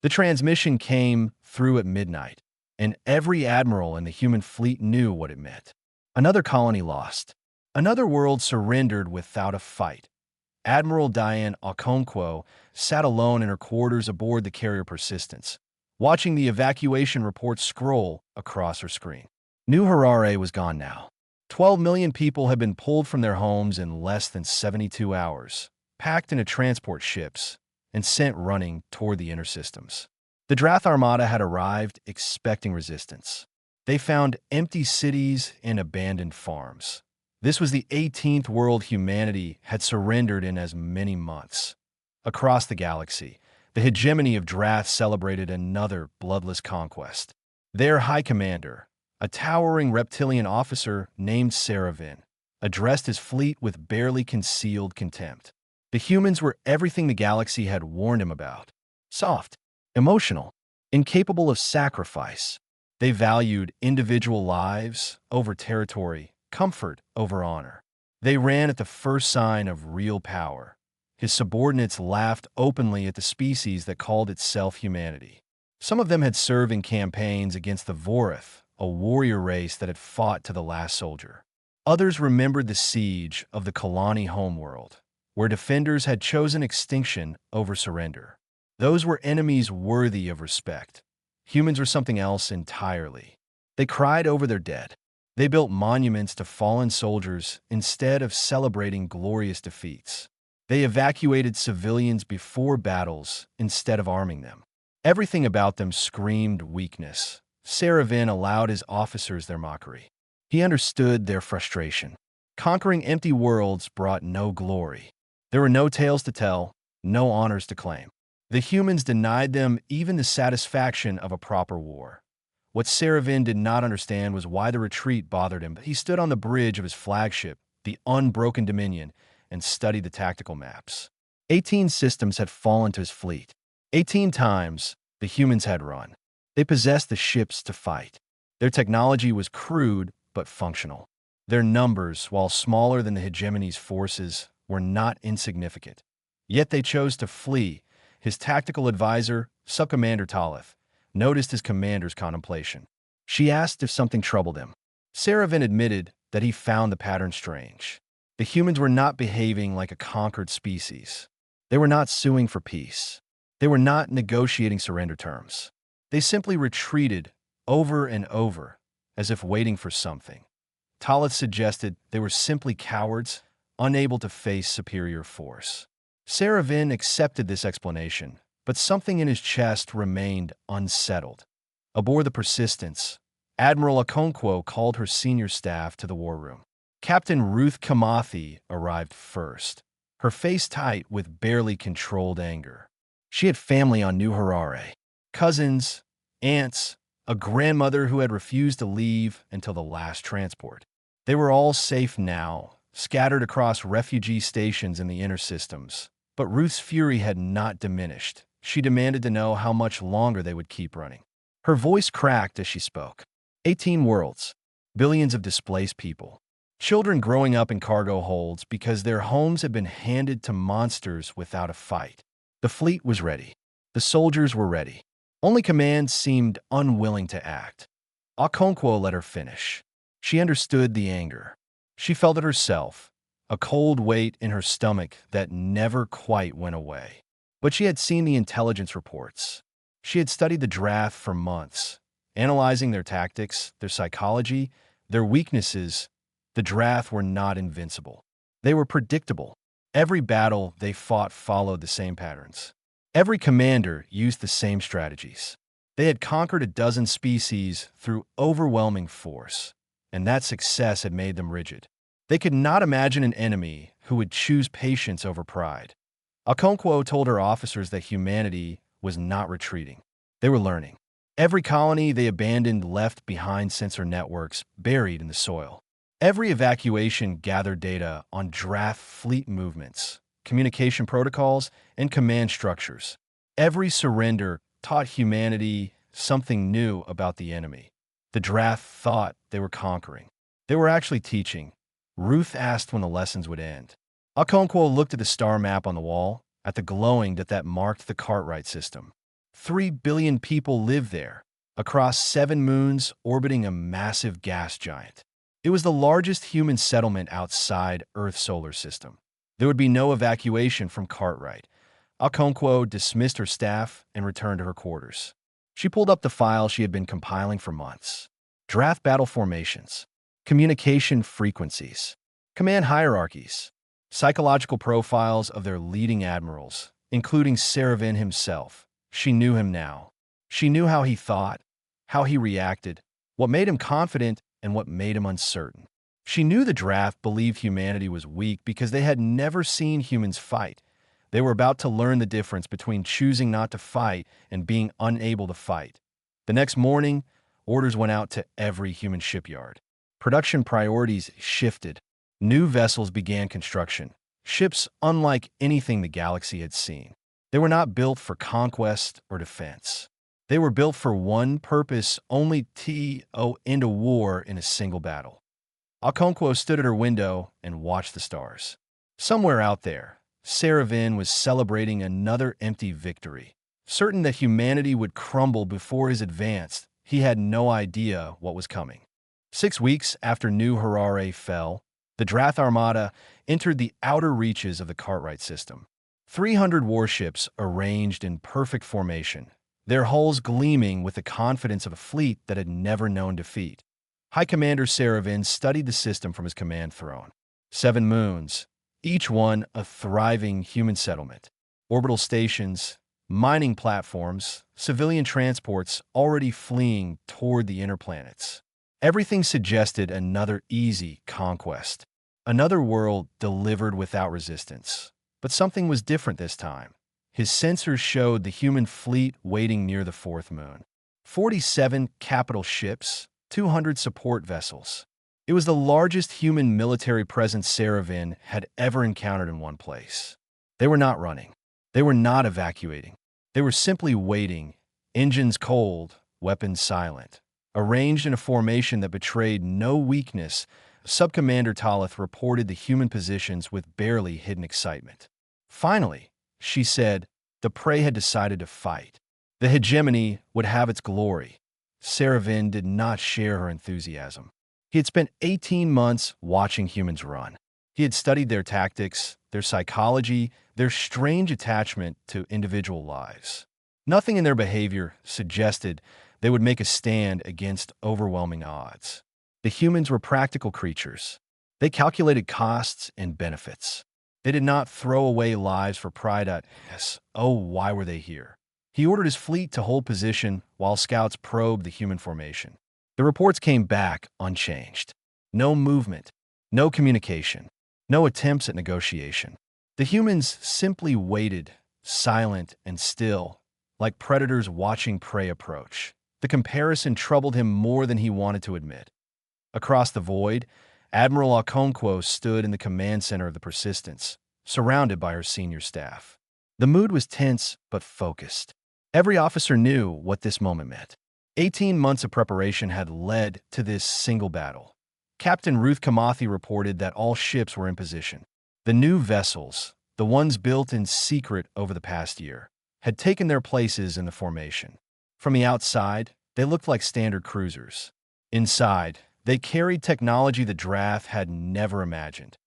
The transmission came through at midnight, and every admiral in the human fleet knew what it meant. Another colony lost. Another world surrendered without a fight. Admiral Diane Okonkwo sat alone in her quarters aboard the carrier Persistence, watching the evacuation report scroll across her screen. New Harare was gone now. 12 million people had been pulled from their homes in less than 72 hours, packed into transport ships, and sent running toward the inner systems. The Drath Armada had arrived expecting resistance. They found empty cities and abandoned farms. This was the 18th world humanity had surrendered in as many months. Across the galaxy, the hegemony of Drath celebrated another bloodless conquest. Their High Commander, a towering reptilian officer named Saravin, addressed his fleet with barely concealed contempt. The humans were everything the galaxy had warned him about. Soft, emotional, incapable of sacrifice. They valued individual lives over territory, comfort over honor. They ran at the first sign of real power. His subordinates laughed openly at the species that called itself humanity. Some of them had served in campaigns against the Vorith, a warrior race that had fought to the last soldier. Others remembered the siege of the Kalani homeworld, where defenders had chosen extinction over surrender. Those were enemies worthy of respect. Humans were something else entirely. They cried over their dead. They built monuments to fallen soldiers instead of celebrating glorious defeats. They evacuated civilians before battles instead of arming them. Everything about them screamed weakness. Saravin allowed his officers their mockery. He understood their frustration. Conquering empty worlds brought no glory. There were no tales to tell, no honors to claim. The humans denied them even the satisfaction of a proper war. What Saravin did not understand was why the retreat bothered him. He stood on the bridge of his flagship, the Unbroken Dominion, and studied the tactical maps. 18 systems had fallen to his fleet. 18 times, the humans had run. They possessed the ships to fight. Their technology was crude but functional. Their numbers, while smaller than the hegemony's forces, were not insignificant. Yet they chose to flee. His tactical advisor, Subcommander Talith, noticed his commander's contemplation. She asked if something troubled him. Saravin admitted that he found the pattern strange. The humans were not behaving like a conquered species. They were not suing for peace. They were not negotiating surrender terms. They simply retreated over and over, as if waiting for something. Talith suggested they were simply cowards, unable to face superior force. Saravin accepted this explanation, but something in his chest remained unsettled. Aboard the Persistence, Admiral Okonkwo called her senior staff to the war room. Captain Ruth Kamathi arrived first, her face tight with barely controlled anger. She had family on New Harare, cousins, aunts, a grandmother who had refused to leave until the last transport. They were all safe now, scattered across refugee stations in the inner systems. But Ruth's fury had not diminished. She demanded to know how much longer they would keep running. Her voice cracked as she spoke. 18 worlds, billions of displaced people, children growing up in cargo holds because their homes had been handed to monsters without a fight. The fleet was ready. The soldiers were ready. Only command seemed unwilling to act. Okonkwo let her finish. She understood the anger. She felt it herself, a cold weight in her stomach that never quite went away. But she had seen the intelligence reports. She had studied the Drath for months, analyzing their tactics, their psychology, their weaknesses. The Drath were not invincible. They were predictable. Every battle they fought followed the same patterns. Every commander used the same strategies. They had conquered a dozen species through overwhelming force, and that success had made them rigid. They could not imagine an enemy who would choose patience over pride. Okonkwo told her officers that humanity was not retreating. They were learning. Every colony they abandoned left behind sensor networks buried in the soil. Every evacuation gathered data on Drath fleet movements, communication protocols, and command structures. Every surrender taught humanity something new about the enemy. The Drath thought they were conquering. They were actually teaching. Ruth asked when the lessons would end. Okonkwo looked at the star map on the wall, at the glowing that marked the Cartwright system. 3 billion people lived there, across 7 moons orbiting a massive gas giant. It was the largest human settlement outside Earth's solar system. There would be no evacuation from Cartwright. Okonkwo dismissed her staff and returned to her quarters. She pulled up the file she had been compiling for months. Draft battle formations, communication frequencies, command hierarchies, psychological profiles of their leading admirals, including Saravin himself. She knew him now. She knew how he thought, how he reacted, what made him confident and what made him uncertain. She knew the draft believed humanity was weak because they had never seen humans fight. They were about to learn the difference between choosing not to fight and being unable to fight. The next morning, orders went out to every human shipyard. Production priorities shifted. New vessels began construction, ships unlike anything the galaxy had seen. They were not built for conquest or defense. They were built for one purpose only: to end a war in a single battle. Okonkwo stood at her window and watched the stars. Somewhere out there, Saravin was celebrating another empty victory. Certain that humanity would crumble before his advance, he had no idea what was coming. 6 weeks after New Harare fell, the Drath Armada entered the outer reaches of the Cartwright system. 300 warships arranged in perfect formation, their hulls gleaming with the confidence of a fleet that had never known defeat. High Commander Saravin studied the system from his command throne. 7 moons, each one a thriving human settlement. Orbital stations, mining platforms, civilian transports already fleeing toward the inner planets. Everything suggested another easy conquest. Another world delivered without resistance. But something was different this time. His sensors showed the human fleet waiting near the 4th moon. 47 capital ships, 200 support vessels. It was the largest human military presence Saravin had ever encountered in one place. They were not running. They were not evacuating. They were simply waiting, engines cold, weapons silent. Arranged in a formation that betrayed no weakness, Subcommander Talith reported the human positions with barely hidden excitement. Finally, she said, the prey had decided to fight. The hegemony would have its glory. Saravin did not share her enthusiasm. He had spent 18 months watching humans run. He had studied their tactics, their psychology, their strange attachment to individual lives. Nothing in their behavior suggested they would make a stand against overwhelming odds. The humans were practical creatures. They calculated costs and benefits. They did not throw away lives for pride at, yes, oh, why were they here? He ordered his fleet to hold position while scouts probed the human formation. The reports came back unchanged. No movement, no communication, no attempts at negotiation. The humans simply waited, silent and still, like predators watching prey approach. The comparison troubled him more than he wanted to admit. Across the void, Admiral Okonkwo stood in the command center of the Persistence, surrounded by her senior staff. The mood was tense but focused. Every officer knew what this moment meant. 18 months of preparation had led to this single battle. Captain Ruth Kamathi reported that all ships were in position. The new vessels, the ones built in secret over the past year, had taken their places in the formation. From the outside, they looked like standard cruisers. Inside, they carried technology the Drath had never imagined.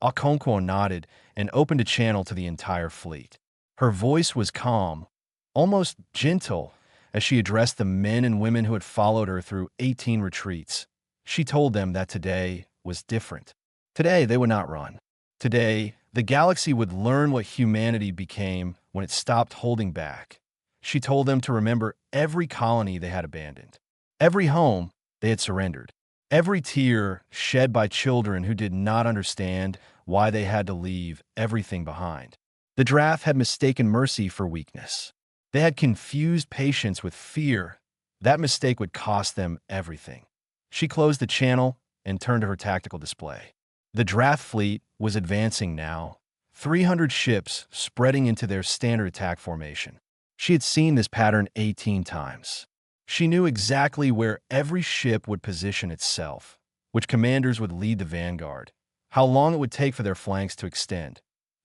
Okonkwo nodded and opened a channel to the entire fleet. Her voice was calm, almost gentle, as she addressed the men and women who had followed her through 18 retreats. She told them that today was different. Today, they would not run. Today, the galaxy would learn what humanity became when it stopped holding back. She told them to remember every colony they had abandoned, every home they had surrendered, every tear shed by children who did not understand why they had to leave everything behind. The Drath had mistaken mercy for weakness. They had confused patience with fear. That mistake would cost them everything. She closed the channel and turned to her tactical display. The Drath fleet was advancing now, 300 ships spreading into their standard attack formation. She had seen this pattern 18 times. She knew exactly where every ship would position itself, which commanders would lead the vanguard, how long it would take for their flanks to extend.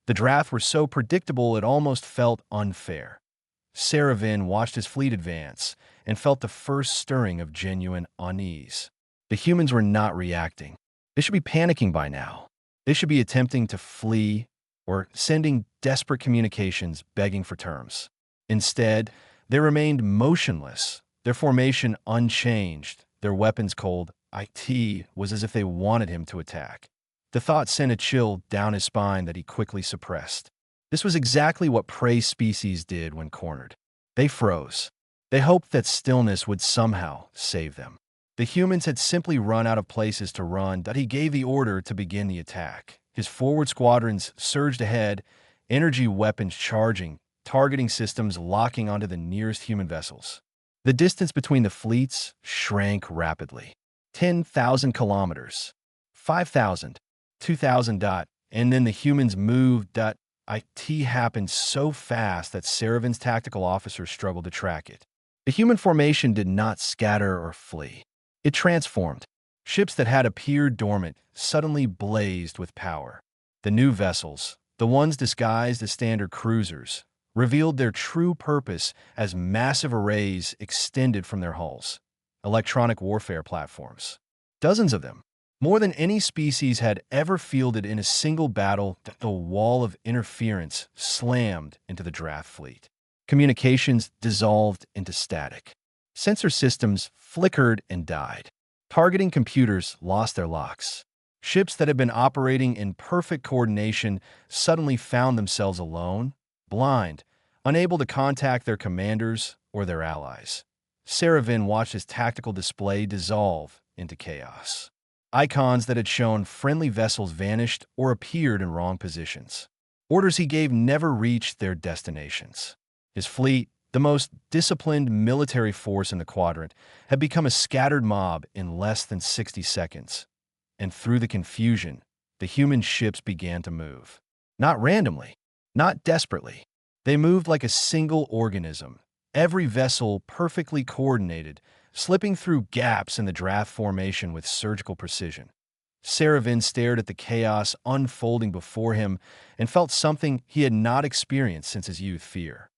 The Drath were so predictable it almost felt unfair. Saravin watched his fleet advance and felt the first stirring of genuine unease. The humans were not reacting. They should be panicking by now. They should be attempting to flee or sending desperate communications begging for terms. Instead, they remained motionless, their formation unchanged, their weapons cold. It was as if they wanted him to attack. The thought sent a chill down his spine that he quickly suppressed. This was exactly what prey species did when cornered. They froze. They hoped that stillness would somehow save them. The humans had simply run out of places to run that he gave the order to begin the attack. His forward squadrons surged ahead, energy weapons charging, targeting systems locking onto the nearest human vessels. The distance between the fleets shrank rapidly. 10,000 kilometers, 5,000, 2,000. And then the humans moved. It happened so fast that Saravin's tactical officers struggled to track it. The human formation did not scatter or flee. It transformed. Ships that had appeared dormant suddenly blazed with power. The new vessels, the ones disguised as standard cruisers, revealed their true purpose as massive arrays extended from their hulls. Electronic warfare platforms. Dozens of them. More than any species had ever fielded in a single battle, the wall of interference slammed into the draft fleet. Communications dissolved into static. Sensor systems flickered and died. Targeting computers lost their locks. Ships that had been operating in perfect coordination suddenly found themselves alone, blind, unable to contact their commanders or their allies. Saravin watched his tactical display dissolve into chaos. Icons that had shown friendly vessels vanished or appeared in wrong positions. Orders he gave never reached their destinations. His fleet, the most disciplined military force in the quadrant, had become a scattered mob in less than 60 seconds. And through the confusion, the human ships began to move. Not randomly, not desperately. They moved like a single organism, every vessel perfectly coordinated, slipping through gaps in the draft formation with surgical precision. Saravin stared at the chaos unfolding before him and felt something he had not experienced since his youth: fear.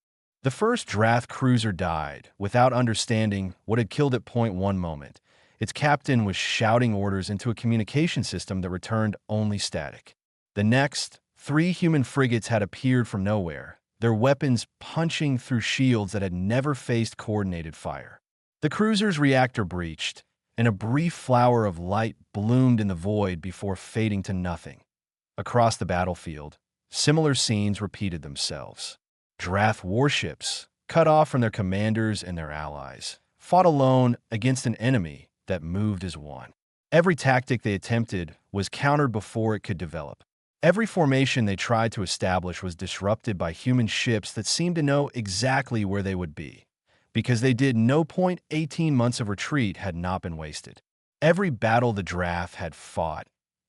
The first draft cruiser died without understanding what had killed it. One moment, its captain was shouting orders into a communication system that returned only static. The next, 3 human frigates had appeared from nowhere, their weapons punching through shields that had never faced coordinated fire. The cruiser's reactor breached, and a brief flower of light bloomed in the void before fading to nothing. Across the battlefield, similar scenes repeated themselves. Draft warships, cut off from their commanders and their allies, fought alone against an enemy that moved as one. Every tactic they attempted was countered before it could develop. Every formation they tried to establish was disrupted by human ships that seemed to know exactly where they would be. Because they did no point, 18 months of retreat had not been wasted. Every battle the draft had fought,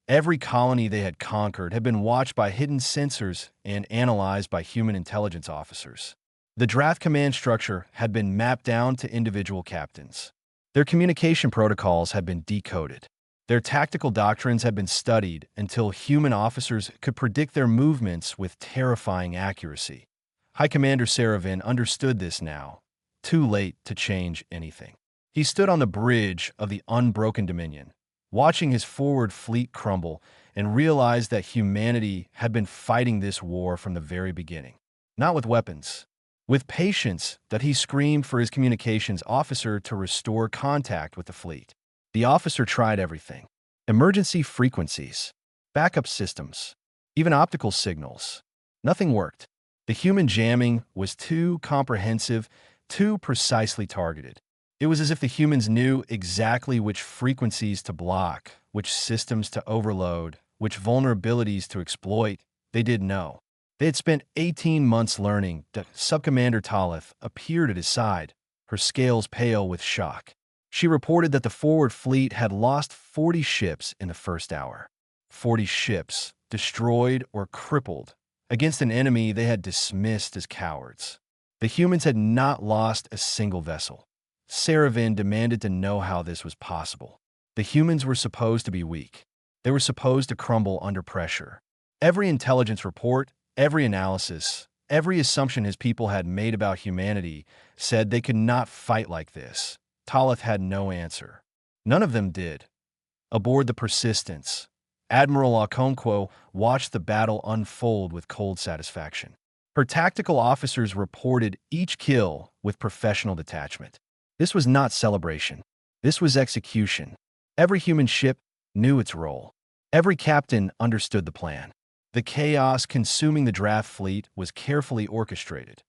every colony they had conquered had been watched by hidden sensors and analyzed by human intelligence officers. The draft command structure had been mapped down to individual captains. Their communication protocols had been decoded. Their tactical doctrines had been studied until human officers could predict their movements with terrifying accuracy. High Commander Saravin understood this now, too late to change anything. He stood on the bridge of the unbroken dominion, watching his forward fleet crumble, and realized that humanity had been fighting this war from the very beginning. Not with weapons. With patience that he screamed for his communications officer to restore contact with the fleet. The officer tried everything. Emergency frequencies, backup systems, even optical signals. Nothing worked. The human jamming was too comprehensive, too precisely targeted. It was as if the humans knew exactly which frequencies to block, which systems to overload, which vulnerabilities to exploit. They did know. They had spent 18 months learning that Subcommander Talith appeared at his side, her scales pale with shock. She reported that the forward fleet had lost 40 ships in the first hour. 40 ships, destroyed or crippled, against an enemy they had dismissed as cowards. The humans had not lost a single vessel. Saravin demanded to know how this was possible. The humans were supposed to be weak. They were supposed to crumble under pressure. Every intelligence report, every analysis, every assumption his people had made about humanity said they could not fight like this. Taloth had no answer. None of them did. Aboard the Persistence, Admiral Okonkwo watched the battle unfold with cold satisfaction. Her tactical officers reported each kill with professional detachment. This was not celebration. This was execution. Every human ship knew its role. Every captain understood the plan. The chaos consuming the draft fleet was carefully orchestrated.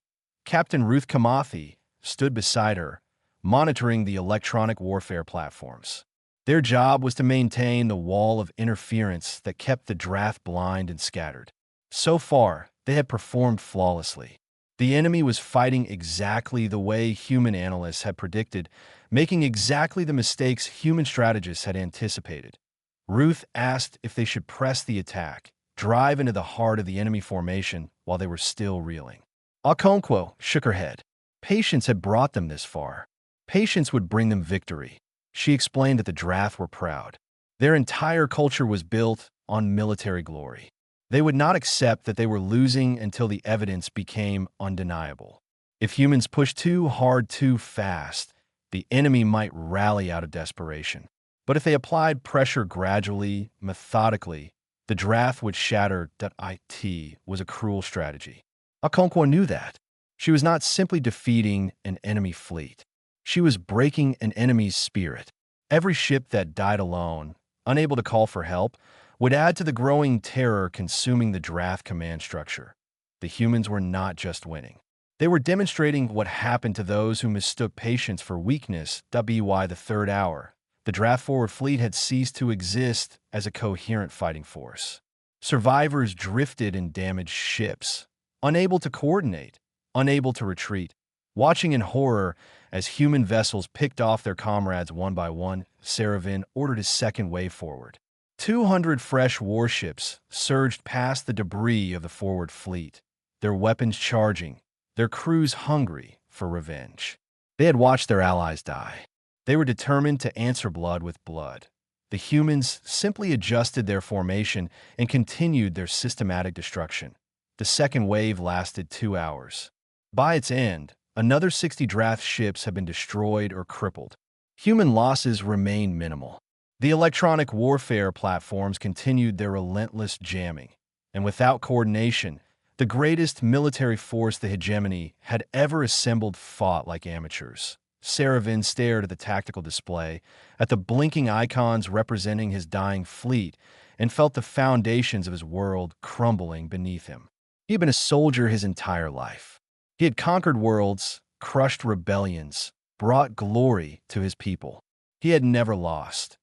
Captain Ruth Kamathi stood beside her, monitoring the electronic warfare platforms. Their job was to maintain the wall of interference that kept the draft blind and scattered. So far, they had performed flawlessly. The enemy was fighting exactly the way human analysts had predicted, making exactly the mistakes human strategists had anticipated. Ruth asked if they should press the attack, drive into the heart of the enemy formation while they were still reeling. Okonkwo shook her head. Patience had brought them this far. Patience would bring them victory. She explained that the draft were proud. Their entire culture was built on military glory. They would not accept that they were losing until the evidence became undeniable. If humans pushed too hard too fast, the enemy might rally out of desperation. But if they applied pressure gradually, methodically, the draft would shatter. It was a cruel strategy. Okonkwo knew that. She was not simply defeating an enemy fleet. She was breaking an enemy's spirit. Every ship that died alone, unable to call for help, would add to the growing terror consuming the draft command structure. The humans were not just winning. They were demonstrating what happened to those who mistook patience for weakness. By the third hour, the draft forward fleet had ceased to exist as a coherent fighting force. Survivors drifted in damaged ships, unable to coordinate, unable to retreat. Watching in horror as human vessels picked off their comrades one by one, Saravin ordered his second wave forward. 200 fresh warships surged past the debris of the forward fleet, their weapons charging, their crews hungry for revenge. They had watched their allies die. They were determined to answer blood with blood. The humans simply adjusted their formation and continued their systematic destruction. The second wave lasted 2 hours. By its end, another 60 draft ships had been destroyed or crippled. Human losses remained minimal. The electronic warfare platforms continued their relentless jamming, and without coordination, the greatest military force the hegemony had ever assembled fought like amateurs. Saravin stared at the tactical display, at the blinking icons representing his dying fleet, and felt the foundations of his world crumbling beneath him. He had been a soldier his entire life. He had conquered worlds, crushed rebellions, brought glory to his people. He had never lost.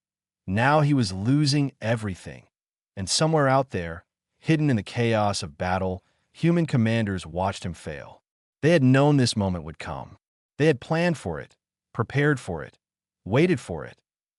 Now he was losing everything. And somewhere out there, hidden in the chaos of battle, human commanders watched him fail. They had known this moment would come. They had planned for it, prepared for it, waited for it.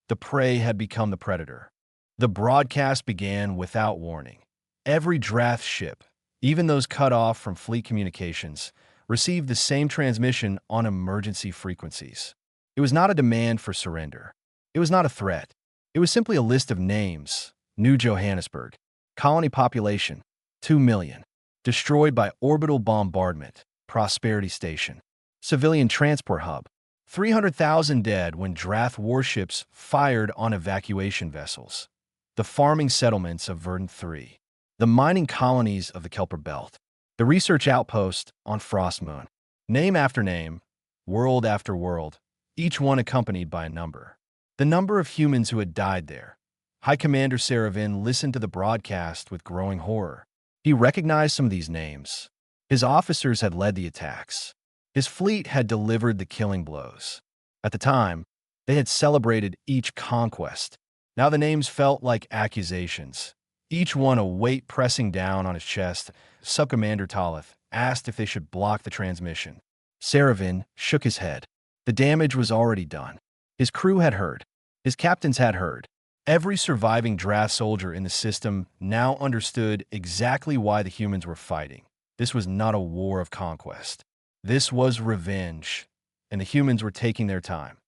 The prey had become the predator. The broadcast began without warning. Every draft ship, even those cut off from fleet communications, received the same transmission on emergency frequencies. It was not a demand for surrender. It was not a threat. It was simply a list of names. New Johannesburg. Colony population, 2 million. Destroyed by orbital bombardment. Prosperity Station. Civilian transport hub. 300,000 dead when draft warships fired on evacuation vessels. The farming settlements of Verdant 3. The mining colonies of the Kelper Belt. The research outpost on Frost Moon. Name after name, world after world, each one accompanied by a number. The number of humans who had died there. High Commander Saravin listened to the broadcast with growing horror. He recognized some of these names. His officers had led the attacks. His fleet had delivered the killing blows. At the time, they had celebrated each conquest. Now the names felt like accusations, each one a weight pressing down on his chest. Subcommander Taloth asked if they should block the transmission. Saravin shook his head. The damage was already done. His crew had heard. His captains had heard. Every surviving draft soldier in the system now understood exactly why the humans were fighting. This was not a war of conquest. This was revenge, and the humans were taking their time.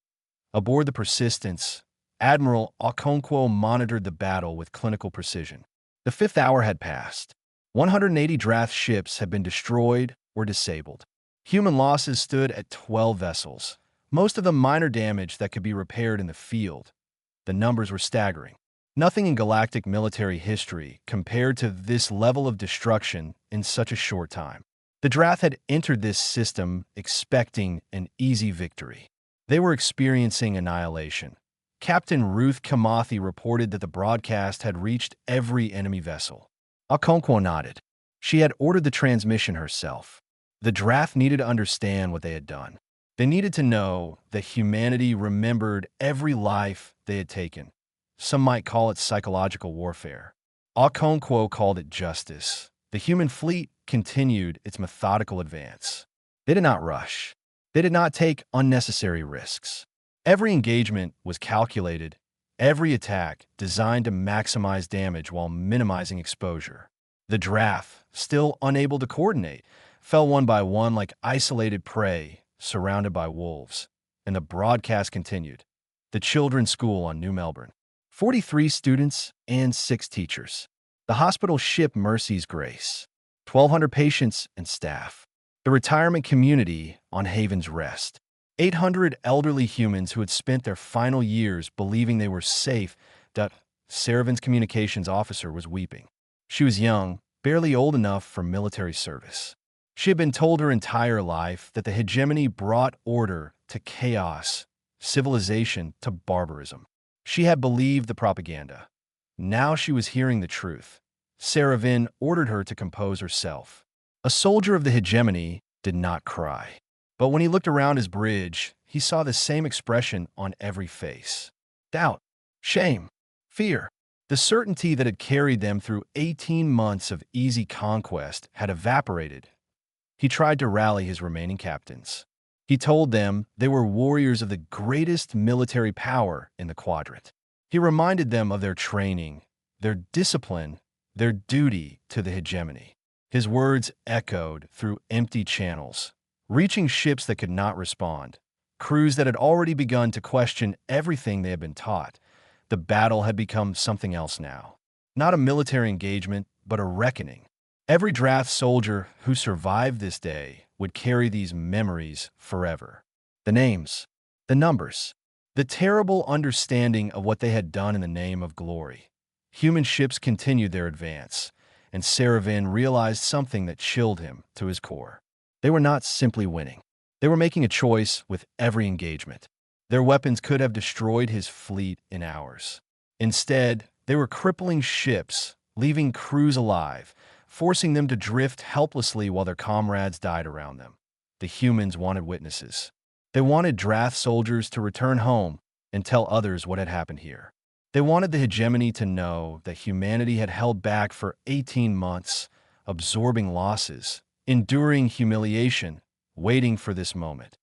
Aboard the Persistence, Admiral Okonkwo monitored the battle with clinical precision. The 5th hour had passed. 180 draft ships had been destroyed were disabled. Human losses stood at 12 vessels, most of them minor damage that could be repaired in the field. The numbers were staggering. Nothing in galactic military history compared to this level of destruction in such a short time. The Drath had entered this system expecting an easy victory. They were experiencing annihilation. Captain Ruth Kamathi reported that the broadcast had reached every enemy vessel. Okonkwo nodded. She had ordered the transmission herself. The Drath needed to understand what they had done. They needed to know that humanity remembered every life they had taken. Some might call it psychological warfare. Okonkwo called it justice. The human fleet continued its methodical advance. They did not rush. They did not take unnecessary risks. Every engagement was calculated, every attack designed to maximize damage while minimizing exposure. The Drath, still unable to coordinate, fell one by one like isolated prey surrounded by wolves. And the broadcast continued. The children's school on New Melbourne. 43 students and 6 teachers. The hospital ship Mercy's Grace. 1,200 patients and staff. The retirement community on Haven's Rest. 800 elderly humans who had spent their final years believing they were safe. Saravin's communications officer was weeping. She was young, barely old enough for military service. She had been told her entire life that the hegemony brought order to chaos, civilization to barbarism. She had believed the propaganda. Now she was hearing the truth. Saravin ordered her to compose herself. A soldier of the hegemony did not cry. But when he looked around his bridge, he saw the same expression on every face. Doubt, shame, fear. The certainty that had carried them through 18 months of easy conquest had evaporated. He tried to rally his remaining captains. He told them they were warriors of the greatest military power in the quadrant. He reminded them of their training, their discipline, their duty to the hegemony. His words echoed through empty channels, reaching ships that could not respond, crews that had already begun to question everything they had been taught. The battle had become something else now. Not a military engagement, but a reckoning. Every Drath soldier who survived this day would carry these memories forever. The names, the numbers, the terrible understanding of what they had done in the name of glory. Human ships continued their advance, and Saravin realized something that chilled him to his core. They were not simply winning. They were making a choice with every engagement. Their weapons could have destroyed his fleet in hours. Instead, they were crippling ships, leaving crews alive, forcing them to drift helplessly while their comrades died around them. The humans wanted witnesses. They wanted Drath soldiers to return home and tell others what had happened here. They wanted the hegemony to know that humanity had held back for 18 months, absorbing losses, enduring humiliation, waiting for this moment.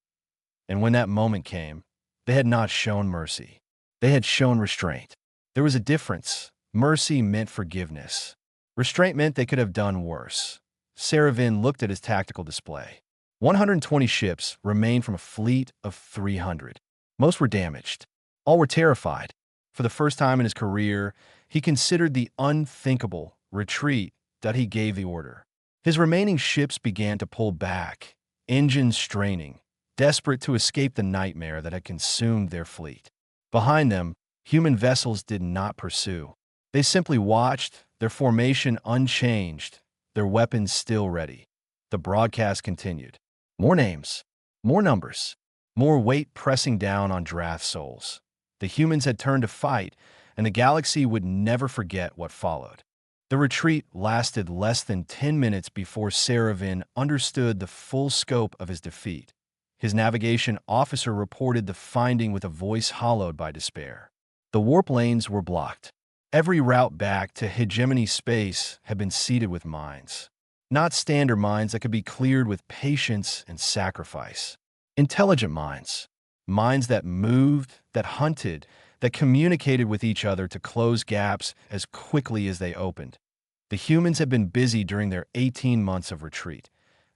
And when that moment came, they had not shown mercy. They had shown restraint. There was a difference. Mercy meant forgiveness. Restraint meant they could have done worse. Saravin looked at his tactical display. 120 ships remained from a fleet of 300. Most were damaged. All were terrified. For the first time in his career, he considered the unthinkable retreat that he gave the order. His remaining ships began to pull back, engines straining, desperate to escape the nightmare that had consumed their fleet. Behind them, human vessels did not pursue. They simply watched, their formation unchanged, their weapons still ready. The broadcast continued. More names, more numbers, more weight pressing down on Drath souls. The humans had turned to fight, and the galaxy would never forget what followed. The retreat lasted less than 10 minutes before Saravin understood the full scope of his defeat. His navigation officer reported the finding with a voice hollowed by despair. The warp lanes were blocked. Every route back to hegemony space had been seeded with mines. Not standard mines that could be cleared with patience and sacrifice. Intelligent mines. Mines that moved, that hunted, that communicated with each other to close gaps as quickly as they opened. The humans had been busy during their 18 months of retreat.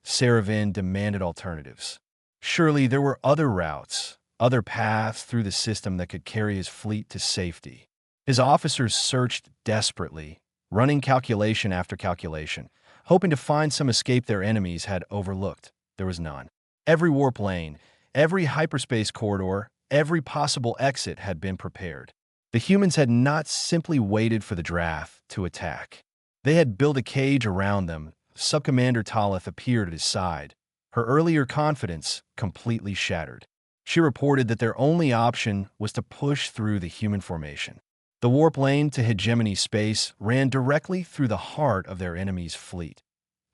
Saravin demanded alternatives. Surely there were other routes, other paths through the system that could carry his fleet to safety. His officers searched desperately, running calculation after calculation, hoping to find some escape their enemies had overlooked. There was none. Every warp lane, every hyperspace corridor, every possible exit had been prepared. The humans had not simply waited for the draft to attack. They had built a cage around them. Subcommander Talith appeared at his side, her earlier confidence completely shattered. She reported that their only option was to push through the human formation. The warp lane to hegemony space ran directly through the heart of their enemy's fleet.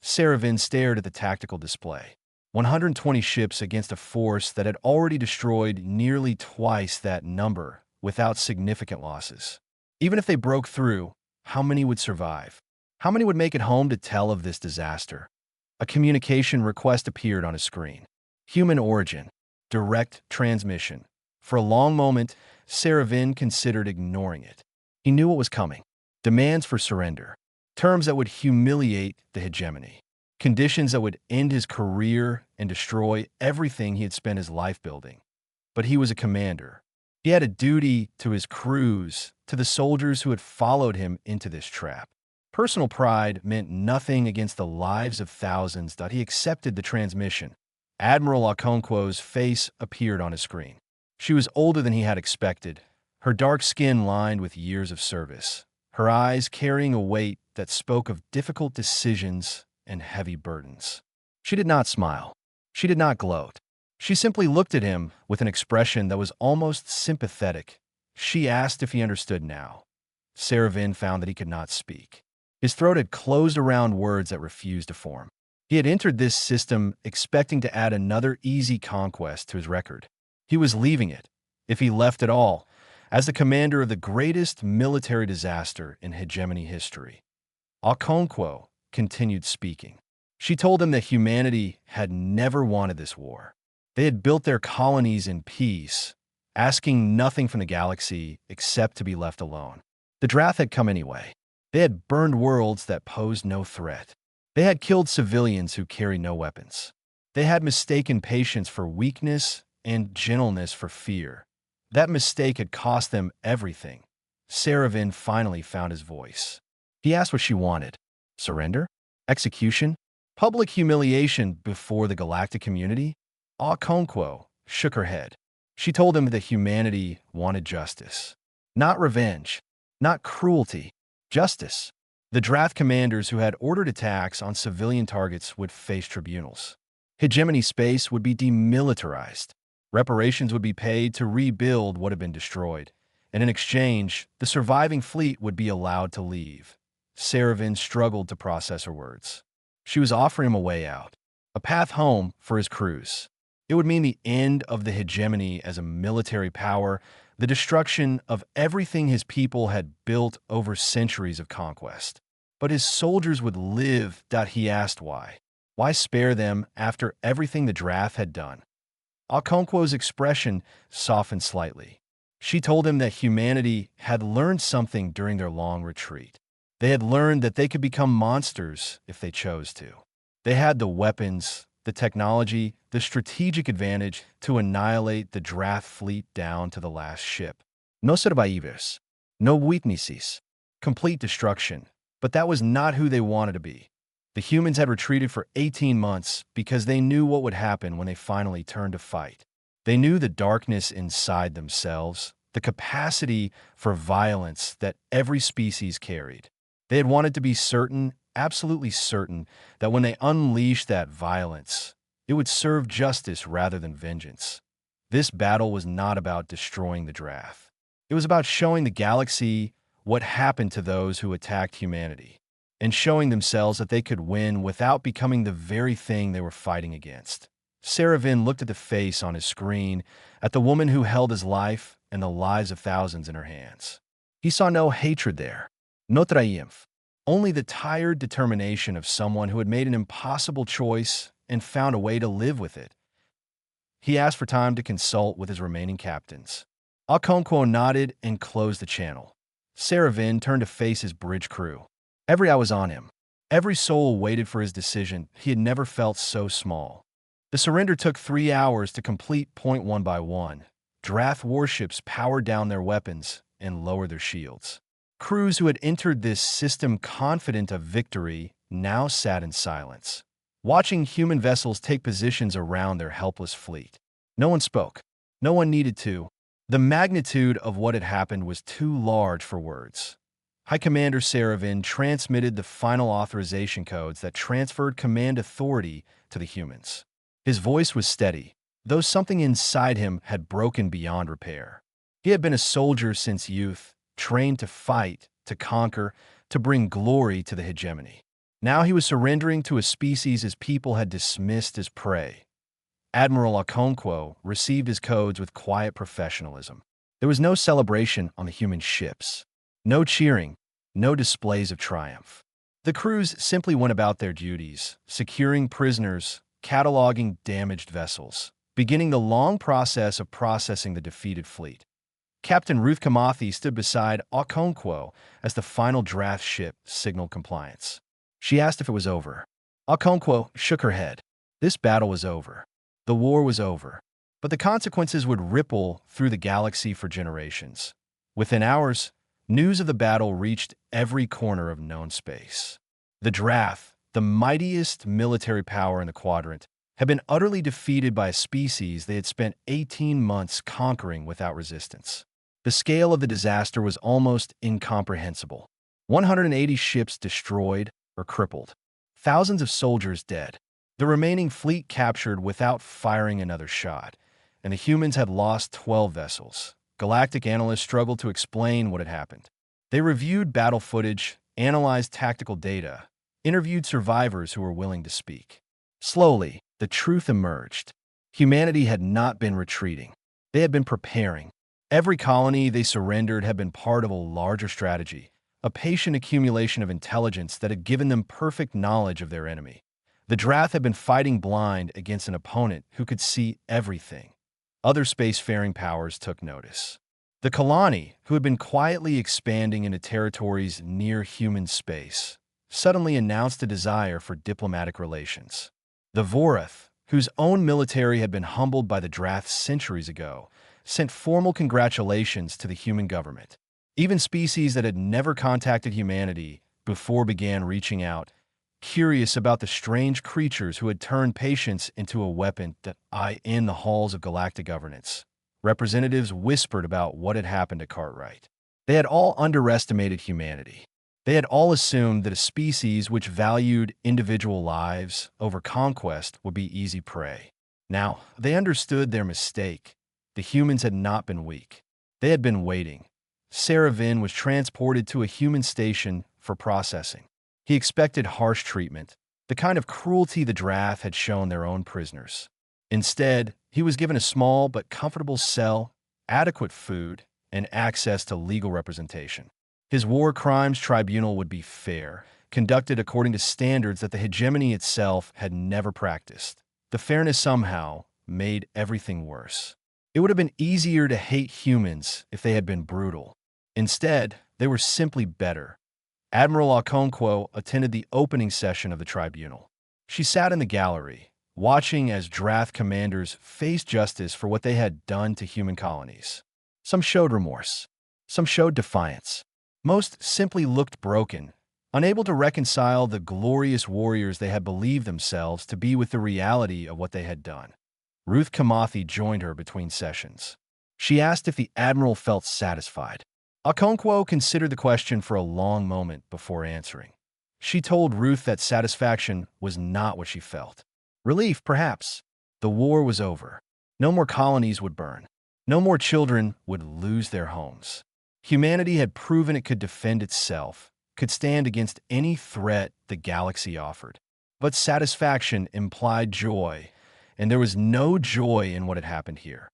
Saravin stared at the tactical display. 120 ships against a force that had already destroyed nearly twice that number without significant losses. Even if they broke through, how many would survive? How many would make it home to tell of this disaster? A communication request appeared on his screen. Human origin. Direct transmission. For a long moment, Saravin considered ignoring it. He knew what was coming. Demands for surrender. Terms that would humiliate the hegemony. Conditions that would end his career and destroy everything he had spent his life building. But he was a commander. He had a duty to his crews, to the soldiers who had followed him into this trap. Personal pride meant nothing against the lives of thousands that he accepted the transmission. Admiral Okonkwo's face appeared on his screen. She was older than he had expected, her dark skin lined with years of service, her eyes carrying a weight that spoke of difficult decisions and heavy burdens. She did not smile. She did not gloat. She simply looked at him with an expression that was almost sympathetic. She asked if he understood now. Saravin found that he could not speak. His throat had closed around words that refused to form. He had entered this system expecting to add another easy conquest to his record. He was leaving it, if he left at all, as the commander of the greatest military disaster in hegemony history. Okonkwo continued speaking. She told him that humanity had never wanted this war. They had built their colonies in peace, asking nothing from the galaxy except to be left alone. The draft had come anyway. They had burned worlds that posed no threat. They had killed civilians who carried no weapons. They had mistaken patience for weakness and gentleness for fear. That mistake had cost them everything. Saravin finally found his voice. He asked what she wanted. Surrender? Execution? Public humiliation before the galactic community? Okonkwo shook her head. She told him that humanity wanted justice. Not revenge. Not cruelty. Justice. The draft commanders who had ordered attacks on civilian targets would face tribunals. Hegemony space would be demilitarized. Reparations would be paid to rebuild what had been destroyed. And in exchange, the surviving fleet would be allowed to leave. Saravin struggled to process her words. She was offering him a way out, a path home for his crews. It would mean the end of the hegemony as a military power, the destruction of everything his people had built over centuries of conquest. But his soldiers would live. He asked why. Why spare them after everything the draft had done? Okonkwo's expression softened slightly. She told him that humanity had learned something during their long retreat. They had learned that they could become monsters if they chose to. They had the weapons, the technology, the strategic advantage to annihilate the draft fleet down to the last ship. No survivors, no weaknesses, complete destruction. But that was not who they wanted to be. The humans had retreated for 18 months because they knew what would happen when they finally turned to fight. They knew the darkness inside themselves, the capacity for violence that every species carried. They had wanted to be certain, absolutely certain, that when they unleashed that violence, it would serve justice rather than vengeance. This battle was not about destroying the draft. It was about showing the galaxy what happened to those who attacked humanity, and showing themselves that they could win without becoming the very thing they were fighting against. Saravin looked at the face on his screen, at the woman who held his life and the lives of thousands in her hands. He saw no hatred there, no triumph, only the tired determination of someone who had made an impossible choice and found a way to live with it. He asked for time to consult with his remaining captains. Okonkwo nodded and closed the channel. Saravin turned to face his bridge crew. Every eye was on him. Every soul waited for his decision. He had never felt so small. The surrender took 3 hours to complete. One by one, draft warships powered down their weapons and lowered their shields. Crews who had entered this system confident of victory now sat in silence, watching human vessels take positions around their helpless fleet. No one spoke. No one needed to. The magnitude of what had happened was too large for words. High Commander Saravin transmitted the final authorization codes that transferred command authority to the humans. His voice was steady, though something inside him had broken beyond repair. He had been a soldier since youth, trained to fight, to conquer, to bring glory to the hegemony. Now he was surrendering to a species his people had dismissed as prey. Admiral Okonkwo received his codes with quiet professionalism. There was no celebration on the human ships, no cheering, no displays of triumph. The crews simply went about their duties, securing prisoners, cataloging damaged vessels, beginning the long process of processing the defeated fleet. Captain Ruth Kamathi stood beside Okonkwo as the final draft ship signaled compliance. She asked if it was over. Okonkwo shook her head. This battle was over. The war was over. But the consequences would ripple through the galaxy for generations. Within hours, news of the battle reached every corner of known space. The draft, the mightiest military power in the quadrant, had been utterly defeated by a species they had spent 18 months conquering without resistance. The scale of the disaster was almost incomprehensible. 180 ships destroyed or crippled. Thousands of soldiers dead. The remaining fleet captured without firing another shot. And the humans had lost 12 vessels. Galactic analysts struggled to explain what had happened. They reviewed battle footage, analyzed tactical data, interviewed survivors who were willing to speak. Slowly, the truth emerged. Humanity had not been retreating. They had been preparing. Every colony they surrendered had been part of a larger strategy, a patient accumulation of intelligence that had given them perfect knowledge of their enemy. The Drath had been fighting blind against an opponent who could see everything. Other spacefaring powers took notice. The Kalani, who had been quietly expanding into territories near human space, suddenly announced a desire for diplomatic relations. The Vorath, whose own military had been humbled by the Drath centuries ago, sent formal congratulations to the human government. Even species that had never contacted humanity before began reaching out, curious about the strange creatures who had turned patience into a weapon in the halls of galactic governance. Representatives whispered about what had happened to Cartwright. They had all underestimated humanity. They had all assumed that a species which valued individual lives over conquest would be easy prey. Now, they understood their mistake. The humans had not been weak. They had been waiting. Saravin was transported to a human station for processing. He expected harsh treatment, the kind of cruelty the Drath had shown their own prisoners. Instead, he was given a small but comfortable cell, adequate food, and access to legal representation. His war crimes tribunal would be fair, conducted according to standards that the hegemony itself had never practiced. The fairness somehow made everything worse. It would have been easier to hate humans if they had been brutal. Instead, they were simply better. Admiral Okonkwo attended the opening session of the tribunal. She sat in the gallery, watching as Drath commanders faced justice for what they had done to human colonies. Some showed remorse. Some showed defiance. Most simply looked broken, unable to reconcile the glorious warriors they had believed themselves to be with the reality of what they had done. Ruth Kamathi joined her between sessions. She asked if the admiral felt satisfied. Okonkwo considered the question for a long moment before answering. She told Ruth that satisfaction was not what she felt. Relief, perhaps. The war was over. No more colonies would burn. No more children would lose their homes. Humanity had proven it could defend itself, could stand against any threat the galaxy offered. But satisfaction implied joy, and there was no joy in what had happened here.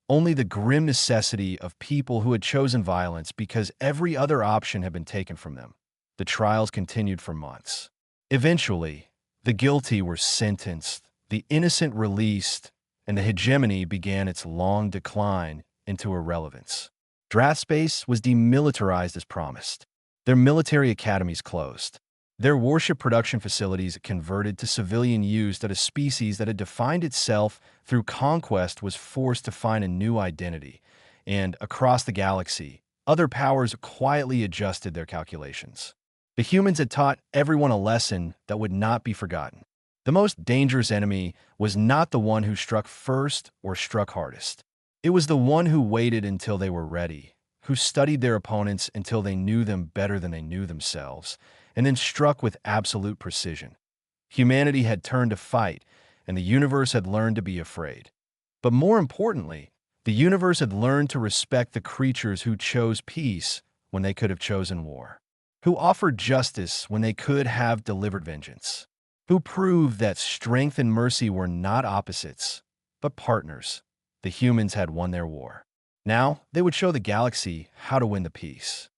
Only the grim necessity of people who had chosen violence because every other option had been taken from them. The trials continued for months. Eventually, the guilty were sentenced, the innocent released, and the hegemony began its long decline into irrelevance. Drath space was demilitarized as promised. Their military academies closed. Their warship production facilities converted to civilian use that a species that had defined itself through conquest was forced to find a new identity, and across the galaxy, other powers quietly adjusted their calculations. The humans had taught everyone a lesson that would not be forgotten. The most dangerous enemy was not the one who struck first or struck hardest. It was the one who waited until they were ready, who studied their opponents until they knew them better than they knew themselves, and then struck with absolute precision. Humanity had turned to fight, and the universe had learned to be afraid. But more importantly, the universe had learned to respect the creatures who chose peace when they could have chosen war, who offered justice when they could have delivered vengeance, who proved that strength and mercy were not opposites, but partners. The humans had won their war. Now, they would show the galaxy how to win the peace.